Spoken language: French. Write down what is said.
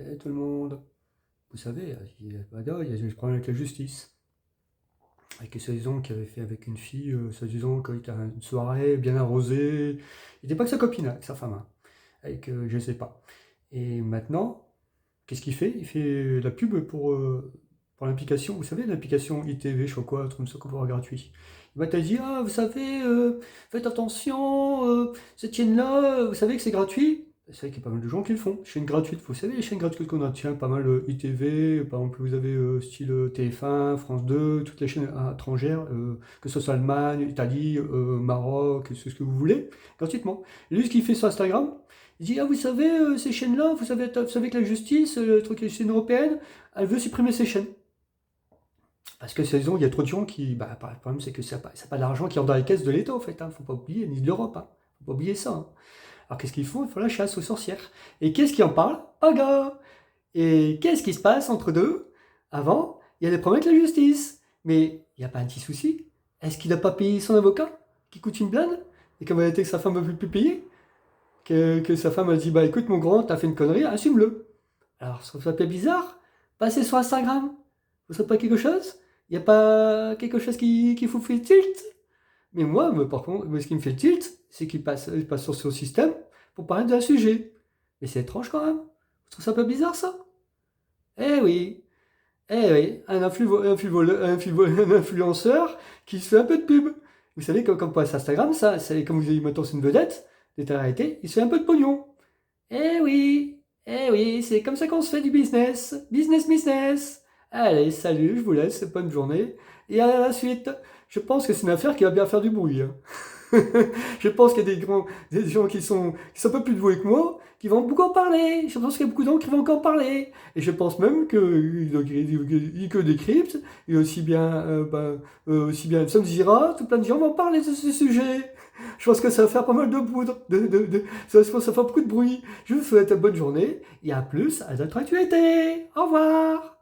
C'est tout le monde. Vous savez, il y a des problèmes avec la justice. Avec les saisons qu'il avait fait avec une fille, soi-disant qu'il était à une soirée bien arrosée. Il n'était pas que sa copine, avec sa femme. Hein. Avec, je sais pas. Et maintenant, qu'est-ce qu'il fait? Il fait la pub pour l'application. Vous savez, l'application ITV, je sais pas quoi, un truc comme ça qu'on peut avoir gratuit. Il va te dire, ah, vous savez, faites attention, cette chaîne-là, vous savez que c'est gratuit. Vous savez qu'il y a pas mal de gens qui le font. Chaîne gratuite, vous savez, les chaînes gratuites qu'on a, tiens, pas mal ITV, par exemple, vous avez style TF1, France 2, toutes les chaînes étrangères, que ce soit Allemagne, Italie, Maroc, c'est ce que vous voulez, gratuitement. Et lui, ce qu'il fait sur Instagram, il dit, ah, vous savez, ces chaînes-là, vous savez que la justice, le truc, les chaînes européennes, elle veut supprimer ces chaînes. Parce que saison, il y a trop de gens qui. Bah, le problème, c'est que c'est pas d'argent qui rentre dans les caisses de l'État, en fait. Hein, faut pas oublier, ni de l'Europe. Hein. Faut pas oublier ça. Hein. Alors, qu'est-ce qu'ils font? Ils font la chasse aux sorcières. Et qu'est-ce qui en parle? Aga! Et qu'est-ce qui se passe entre deux? Avant, il y a des problèmes avec la justice. Mais il n'y a pas un petit souci. Est-ce qu'il n'a pas payé son avocat, qui coûte une blinde? Et qu'en vérité, que sa femme ne veut plus payer? Que sa femme a dit, bah écoute mon grand, t'as fait une connerie, assume-le. Alors, ça fait bizarre. Passer sur Instagram, vous savez pas quelque chose? Il n'y a pas quelque chose qui vous fait tilt? Mais par contre, ce qui me fait tilt, c'est qu'il passe sur ce système pour parler d'un sujet. Mais c'est étrange quand même. Vous trouvez ça pas bizarre ça? Eh oui, eh oui, un influenceur qui se fait un peu de pub. Vous savez, quand on passe Instagram, ça, c'est comme vous avez maintenant c'est une vedette, d'état-réalité, il se fait un peu de pognon. Eh oui, c'est comme ça qu'on se fait du business. Business, business. Allez, salut, je vous laisse, bonne journée. Et à la suite, je pense que c'est une affaire qui va bien faire du bruit. Hein. Je pense qu'il y a des gens qui sont un peu plus doués que moi, qui vont beaucoup en parler. Je pense qu'il y a beaucoup de gens qui vont encore parler. Et je pense même que que décrypte, et aussi bien Sam Zira, tout plein de gens vont parler de ce sujet. Je pense que ça va faire pas mal de poudre, ça va faire beaucoup de bruit. Je vous souhaite une bonne journée et à plus à notre actualité. Au revoir.